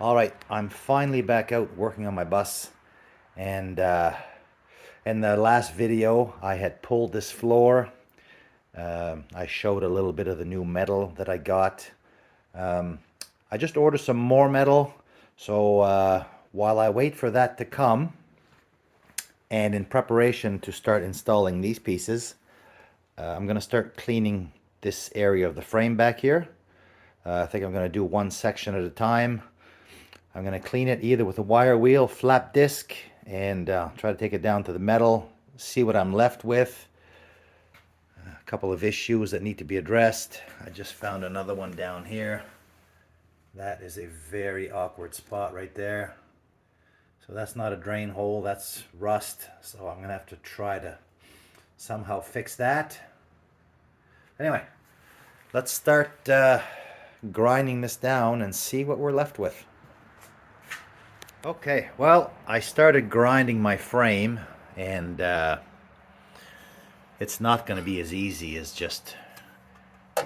All right, I'm finally back out working on my bus, and in the last video I had pulled this floor. I showed a little bit of the new metal that I got. I just ordered some more metal, so while I wait for that to come, and in preparation to start installing these pieces, I'm going to start cleaning this area of the frame back here. I think I'm going to do one section at a time. I'm going to clean it either with a wire wheel, flap disc, and try to take it down to the metal, see what I'm left with. A couple of issues that need to be addressed. I just found another one down here. That is a very awkward spot right there. So that's not a drain hole, that's rust. So I'm going to have to try to somehow fix that. Anyway, let's start grinding this down and see what we're left with. Okay, well, I started grinding my frame, and it's not going to be as easy as just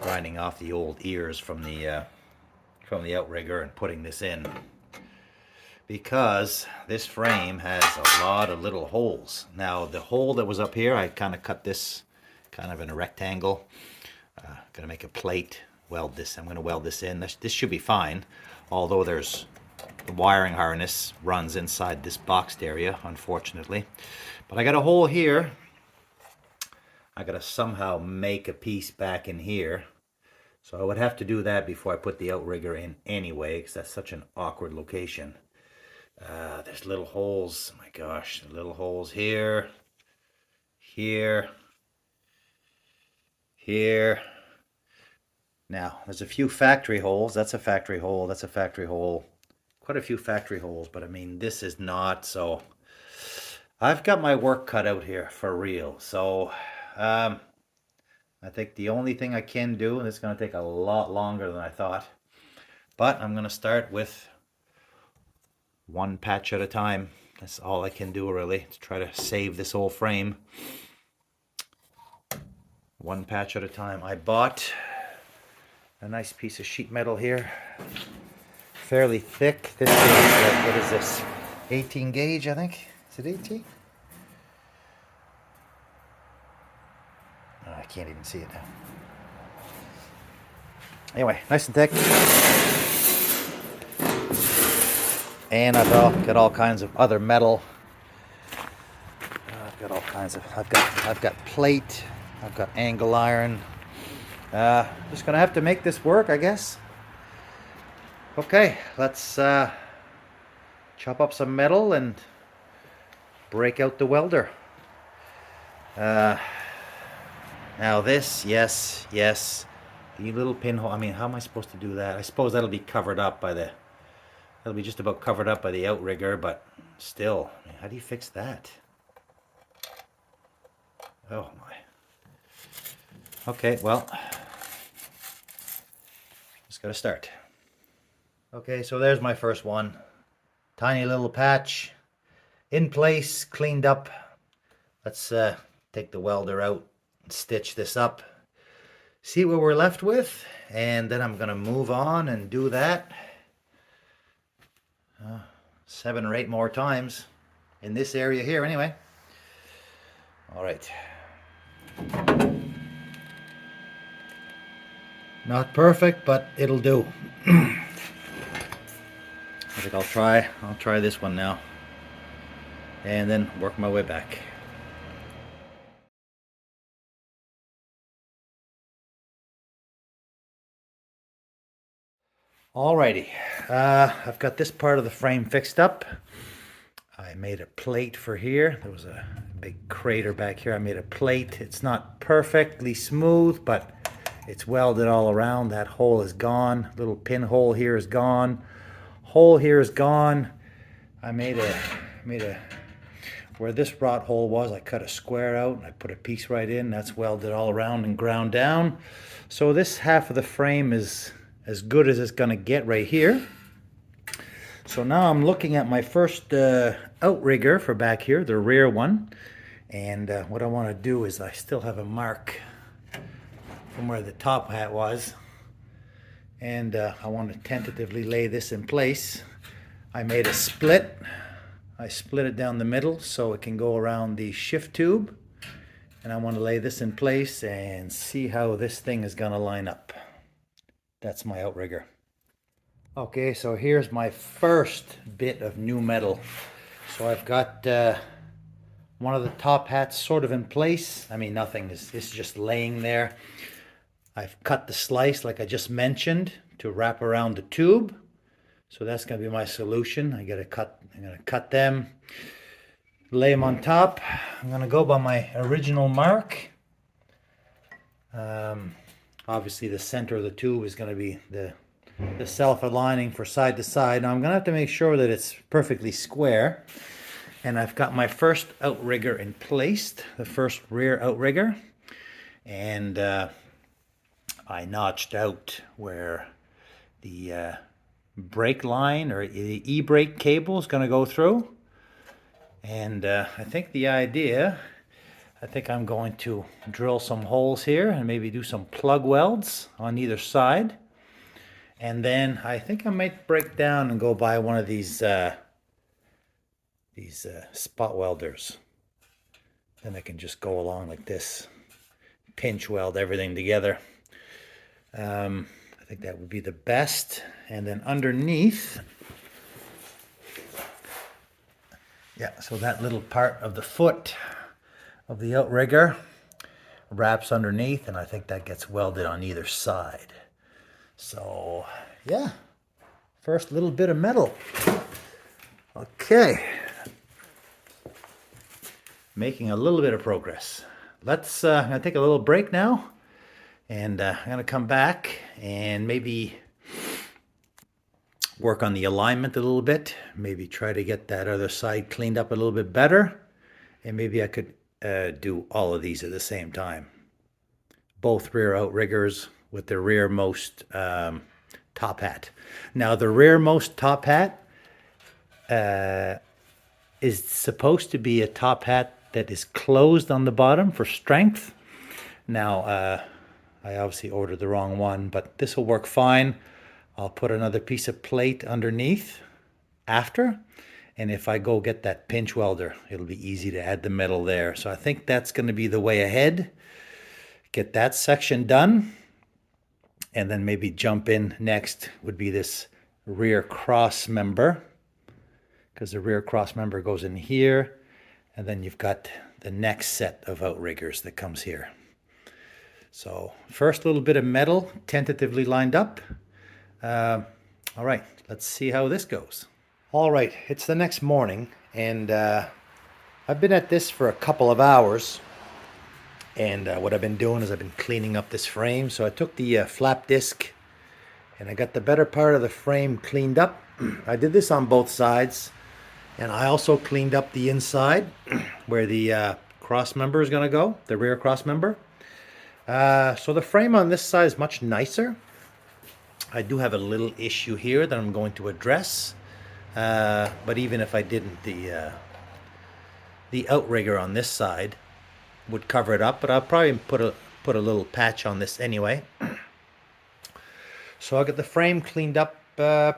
grinding off the old ears from the outrigger and putting this in, because this frame has a lot of little holes. Now, the hole that was up here, I kind of cut this kind of in a rectangle. Gonna make a plate, weld this. I'm gonna weld this in. This should be fine, although there's the wiring harness runs inside this boxed area, unfortunately. But I got a hole here. I gotta somehow make a piece back in here. So I would have to do that before I put the outrigger in anyway, because that's such an awkward location. There's little holes. Oh my gosh, little holes here, here, here. Now, there's a few factory holes. That's a factory hole. That's a factory hole. Quite a few factory holes, but I mean, this is not. So I've got my work cut out here for real. So I think the only thing I can do, and it's going to take a lot longer than I thought, but I'm going to start with one patch at a time. That's all I can do really, to try to save this whole frame. One patch at a time. I bought a nice piece of sheet metal here. Fairly thick. This is, what is this? 18 gauge, I think. Is it 18? Oh, I can't even see it now. Anyway, nice and thick. And I've got all kinds of other metal. I've got all kinds of. I've got plate. I've got angle iron. Just gonna have to make this work, I guess. Okay, let's chop up some metal and break out the welder. Now this, yes, the little pinhole. I mean, how am I supposed to do that? I suppose that'll be covered up by the. That'll be just about covered up by the outrigger, but still, I mean, how do you fix that? Oh my. Okay, well, just gotta start. Okay, so there's my first one. Tiny little patch, in place, cleaned up. Let's take the welder out and stitch this up. See what we're left with, and then I'm gonna move on and do that 7 or 8 more times in this area here anyway. All right. Not perfect, but it'll do. I think I'll try this one now, and then work my way back. Alrighty, I've got this part of the frame fixed up. I made a plate for here. There was a big crater back here. I made a plate. It's not perfectly smooth, but it's welded all around. That hole is gone. Little pinhole here is gone. Hole here is gone. I made a where this rot hole was, I cut a square out and I put a piece right in. That's welded all around and ground down. So this half of the frame is as good as it's gonna get right here. So now I'm looking at my first outrigger for back here, the rear one. And what I want to do is I still have a mark from where the top hat was. And I want to tentatively lay this in place. I made a split. I split it down the middle so it can go around the shift tube. And I want to lay this in place and see how this thing is going to line up. That's my outrigger. Okay, so here's my first bit of new metal. So I've got one of the top hats sort of in place. I mean, nothing is, it's just laying there. I've cut the slice like I just mentioned to wrap around the tube. So that's going to be my solution. I'm going to cut them, lay them on top. I'm going to go by my original mark. Obviously the center of the tube is going to be the self-aligning for side to side. Now I'm going to have to make sure that it's perfectly square. And I've got my first outrigger in place, the first rear outrigger. And I notched out where the brake line or the e-brake cable is going to go through. And I think I'm going to drill some holes here and maybe do some plug welds on either side. And then I think I might break down and go buy one of these spot welders. Then I can just go along like this, pinch weld everything together. I think that would be the best. And then underneath, yeah, so that little part of the foot of the outrigger wraps underneath, and I think that gets welded on either side. So, yeah, first little bit of metal. Okay, making a little bit of progress. Let's, I'm gonna take a little break now, and I'm gonna come back and maybe work on the alignment a little bit, maybe try to get that other side cleaned up a little bit better, and maybe I could do all of these at the same time. Both rear outriggers with the rearmost top hat. Now the rearmost top hat is supposed to be a top hat that is closed on the bottom for strength. Now I obviously ordered the wrong one, but this will work fine. I'll put another piece of plate underneath after, and if I go get that pinch welder, it'll be easy to add the metal there. So I think that's going to be the way ahead. Get that section done, and then maybe jump in next would be this rear cross member, because the rear cross member goes in here, and then you've got the next set of outriggers that comes here. So first little bit of metal tentatively lined up. All right, let's see how this goes. All right, it's the next morning, and I've been at this for a couple of hours. And what I've been doing is I've been cleaning up this frame. So I took the flap disc and I got the better part of the frame cleaned up. I did this on both sides, and I also cleaned up the inside where the cross member is going to go, the rear cross member. So the frame on this side is much nicer. I do have a little issue here that I'm going to address, but even if I didn't, the outrigger on this side would cover it up, but I'll probably put a little patch on this anyway. So I'll get the frame cleaned up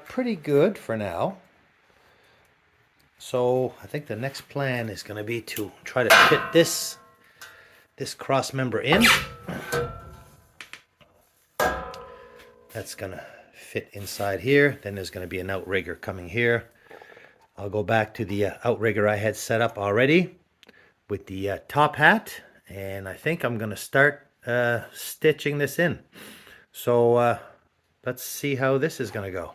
pretty good for now. So I think the next plan is going to be to try to fit this cross member in. That's going to fit inside here. Then there's going to be an outrigger coming here. I'll go back to the outrigger I had set up already with the top hat, and I think I'm going to start stitching this in. So let's see how this is going to go.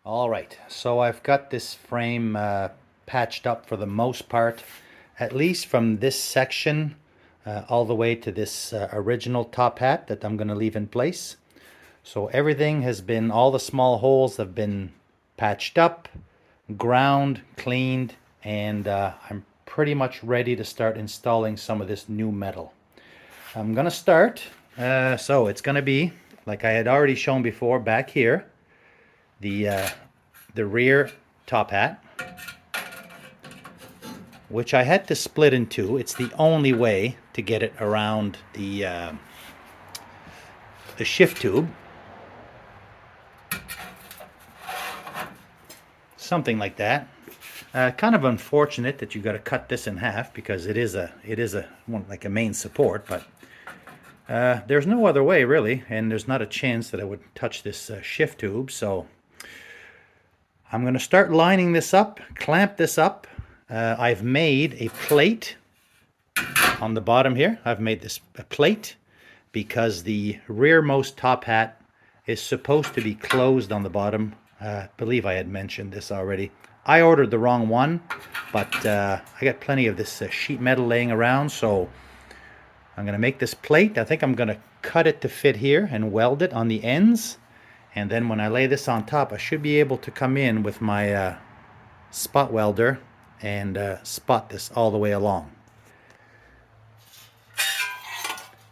All right, so I've got this frame patched up for the most part, at least from this section all the way to this original top hat that I'm going to leave in place. So everything has been, all the small holes have been patched up, ground, cleaned, and I'm pretty much ready to start installing some of this new metal. I'm going to start, so it's going to be, like I had already shown before back here, the rear top hat, which I had to split in two. It's the only way to get it around the shift tube. something like that. Kind of unfortunate that you got to cut this in half because it is a one, like a main support, but there's no other way really, and there's not a chance that I would touch this shift tube. So I'm going to start lining this up, clamp this up. I've made a plate on the bottom here. I've made this a plate because the rearmost top hat is supposed to be closed on the bottom. I believe I had mentioned this already. I ordered the wrong one, but I got plenty of this sheet metal laying around, so I'm going to make this plate. I think I'm going to cut it to fit here and weld it on the ends, and then when I lay this on top, I should be able to come in with my spot welder and spot this all the way along.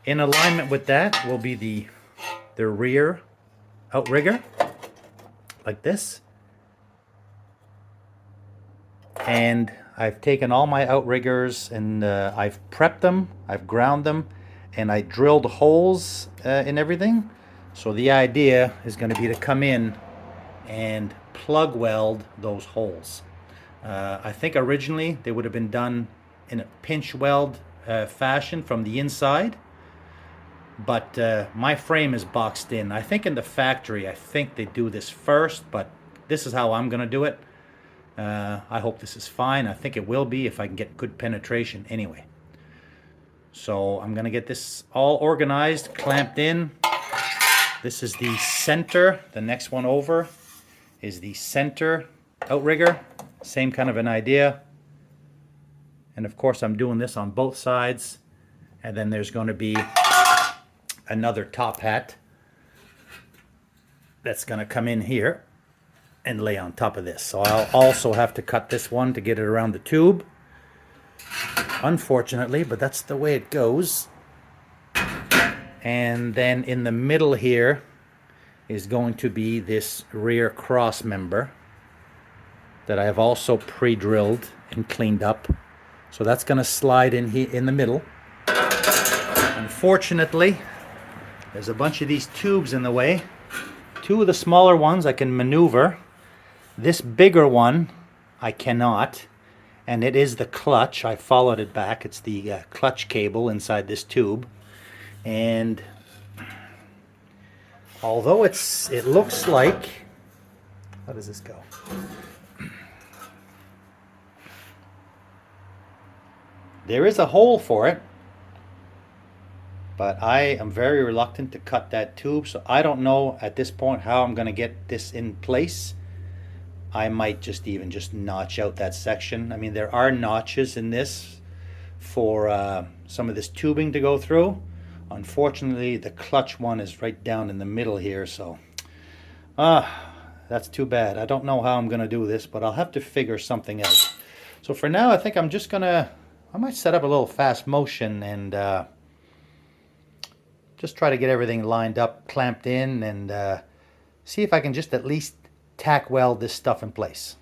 In alignment with that will be the rear outrigger, like this. And I've taken all my outriggers and I've prepped them, I've ground them, and I drilled holes in everything. So the idea is going to be to come in and plug weld those holes. I think originally they would have been done in a pinch weld fashion from the inside, but my frame is boxed in. I think in the factory, I think they do this first, but this is how I'm going to do it. I hope this is fine. I think it will be if I can get good penetration anyway. So I'm going to get this all organized, clamped in. This is the center. The next one over is the center outrigger. Same kind of an idea. And of course I'm doing this on both sides. And then there's going to be another top hat that's going to come in here and lay on top of this. So I'll also have to cut this one to get it around the tube, unfortunately, but that's the way it goes. And then in the middle here is going to be this rear cross member that I have also pre-drilled and cleaned up. So that's going to slide in here in the middle. Unfortunately, there's a bunch of these tubes in the way. Two of the smaller ones I can maneuver. This bigger one I cannot, and it is the clutch. I followed it back. It's the clutch cable inside this tube, and although it looks like, how does this go? There is a hole for it, but I am very reluctant to cut that tube, so I don't know at this point how I'm going to get this in place. I might just notch out that section. I mean, there are notches in this for some of this tubing to go through. Unfortunately, the clutch one is right down in the middle here, so that's too bad. I don't know how I'm going to do this, but I'll have to figure something out. So for now, I think I'm just going to, I might set up a little fast motion and just try to get everything lined up, clamped in, and see if I can just at least tack weld this stuff in place.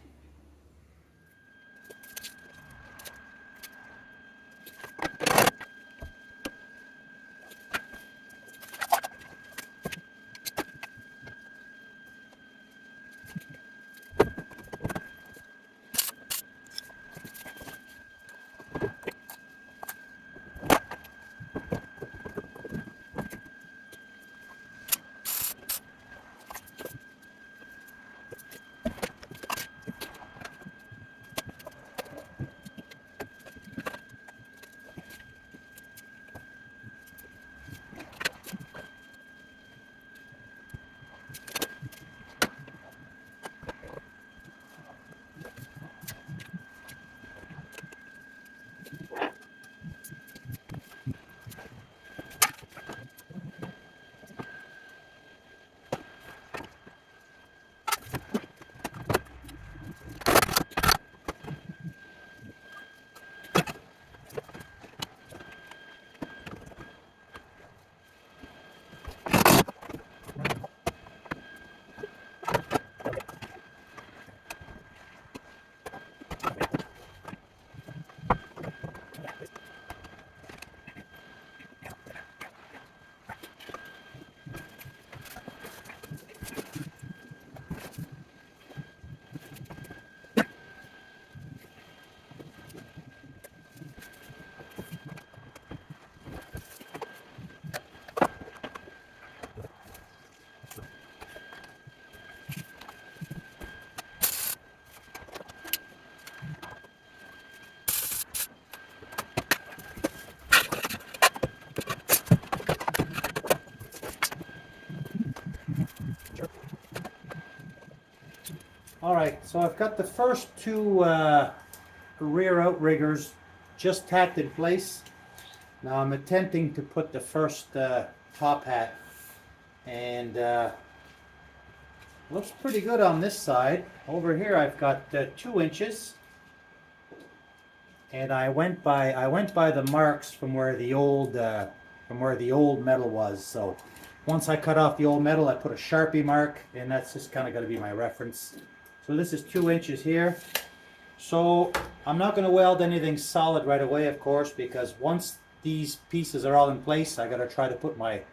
Alright, so I've got the first two rear outriggers just tacked in place. Now I'm attempting to put the first top hat, and looks pretty good on this side. Over here I've got 2 inches, and I went by the marks from where the old metal was. So once I cut off the old metal, I put a Sharpie mark, and that's just kind of going to be my reference. So this is 2 inches here. So I'm not going to weld anything solid right away, of course, because once these pieces are all in place, I got to try to put my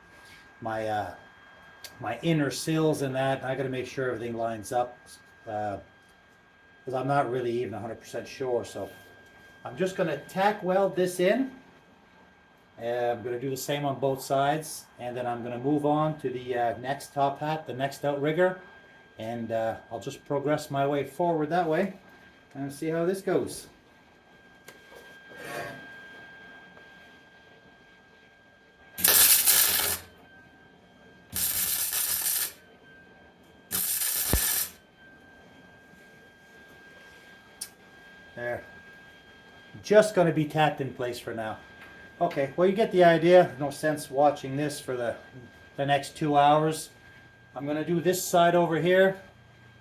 inner sills in that. I got to make sure everything lines up, because I'm not really even 100% sure. So I'm just going to tack weld this in. I'm going to do the same on both sides, and then I'm going to move on to the next top hat, the next outrigger, and I'll just progress my way forward that way and see how this goes. There. Just going to be tacked in place for now. Okay, well, you get the idea. No sense watching this for the next 2 hours. I'm going to do this side over here,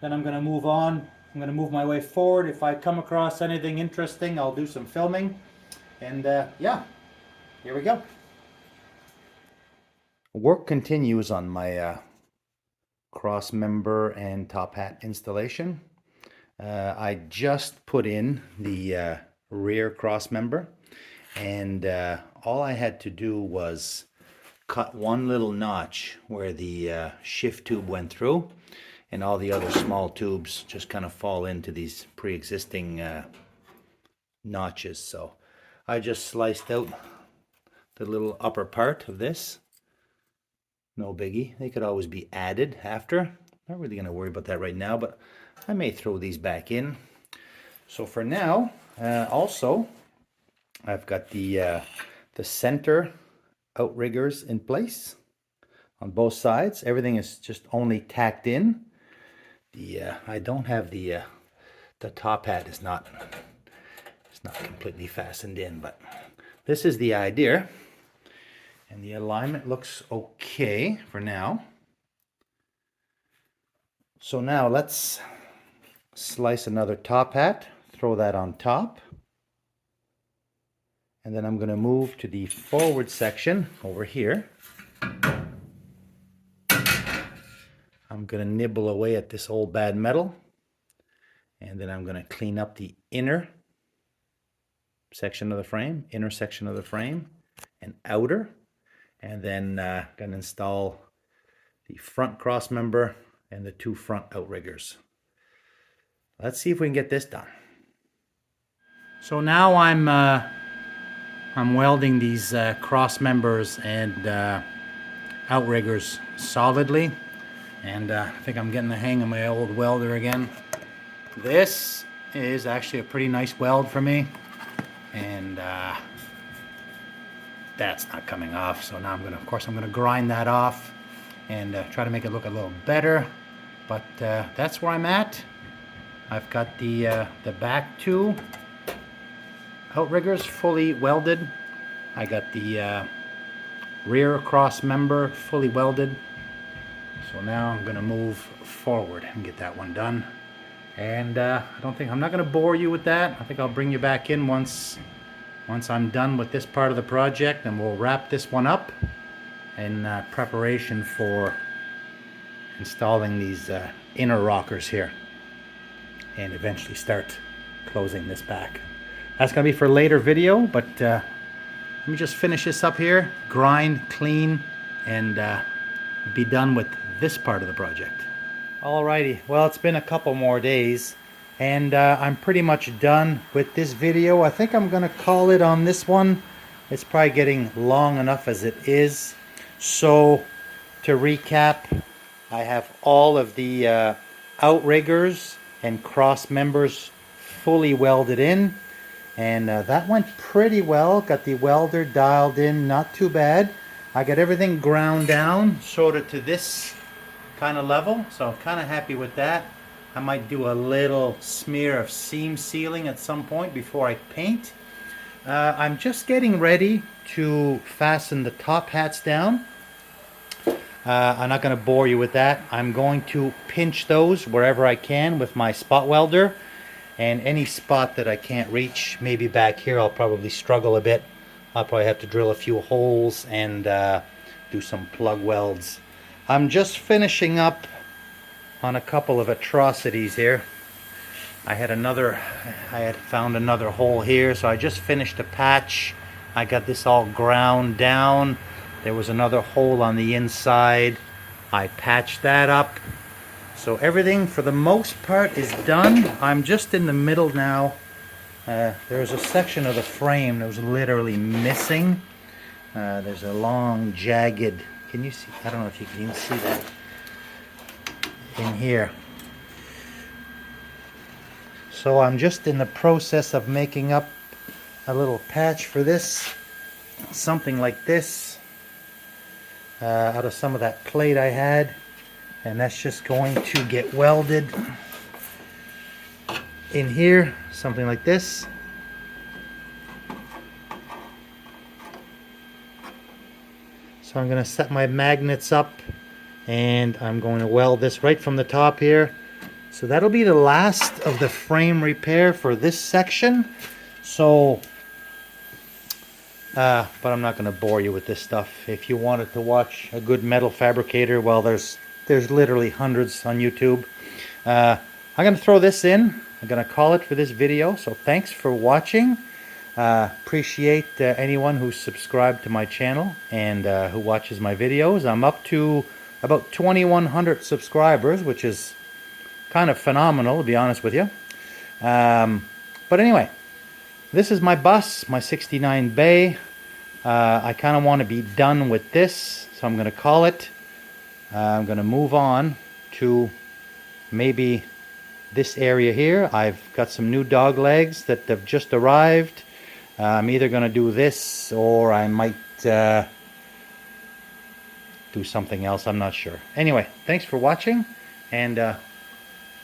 then I'm going to move on. I'm going to move my way forward. If I come across anything interesting, I'll do some filming. And yeah, here we go. Work continues on my cross member and top hat installation. I just put in the rear cross member, and all I had to do was cut one little notch where the shift tube went through, and all the other small tubes just kind of fall into these pre-existing notches. So I just sliced out the little upper part of this. No biggie. They could always be added after. Not really going to worry about that right now, but I may throw these back in. So for now, also, I've got the center outriggers in place on both sides. Everything is just only tacked in. I don't have the top hat is not completely fastened in, but this is the idea, and the alignment looks okay for now. So now let's slice another top hat, throw that on top, and then I'm going to move to the forward section over here. I'm going to nibble away at this old bad metal, and then I'm going to clean up the inner section of the frame, and outer, and then going to install the front cross member and the 2 front outriggers. Let's see if we can get this done. So now I'm welding these cross members and outriggers solidly. And I think I'm getting the hang of my old welder again. This is actually a pretty nice weld for me, and that's not coming off. So now I'm gonna grind that off and try to make it look a little better. But that's where I'm at. I've got the back 2 outriggers fully welded. I got the rear cross member fully welded. So now I'm going to move forward and get that one done. And I'm not going to bore you with that. I think I'll bring you back in once I'm done with this part of the project, and we'll wrap this one up in preparation for installing these inner rockers here, and eventually start closing this back. That's going to be for a later video, but let me just finish this up here, grind, clean, and be done with this part of the project. Alrighty, well, it's been a couple more days, and I'm pretty much done with this video. I think I'm gonna call it on this one. It's probably getting long enough as it is. So to recap, I have all of the outriggers and cross members fully welded in, and that went pretty well. Got the welder dialed in, not too bad. I got everything ground down sort of to this kind of level, so I'm kind of happy with that. I might do a little smear of seam sealing at some point before I paint. I'm just getting ready to fasten the top hats down. I'm not going to bore you with that. I'm going to pinch those wherever I can with my spot welder, and any spot that I can't reach, maybe back here, I'll probably struggle a bit. I'll probably have to drill a few holes and do some plug welds. I'm just finishing up on a couple of atrocities here. I had found another hole here, so I just finished a patch. I got this all ground down. There was another hole on the inside. I patched that up. So everything for the most part is done. I'm just in the middle now. There's a section of the frame that was literally missing. There's a long jagged, can you see? I don't know if you can even see that in here. So I'm just in the process of making up a little patch for this. Something like this. Out of some of that plate I had, and that's just going to get welded in here, something like this. So I'm going to set my magnets up, and I'm going to weld this right from the top here. So that'll be the last of the frame repair for this section. So but I'm not going to bore you with this stuff. If you wanted to watch a good metal fabricator, well, there's literally hundreds on YouTube. I'm going to throw this in. I'm going to call it for this video. So thanks for watching. Appreciate anyone who's subscribed to my channel and who watches my videos. I'm up to about 2,100 subscribers, which is kind of phenomenal, to be honest with you. But anyway, this is my bus, my 69 bay. I kind of want to be done with this, so I'm going to call it. I'm going to move on to maybe this area here. I've got some new dog legs that have just arrived. I'm either going to do this, or I might do something else. I'm not sure. Anyway, thanks for watching, and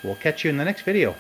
we'll catch you in the next video.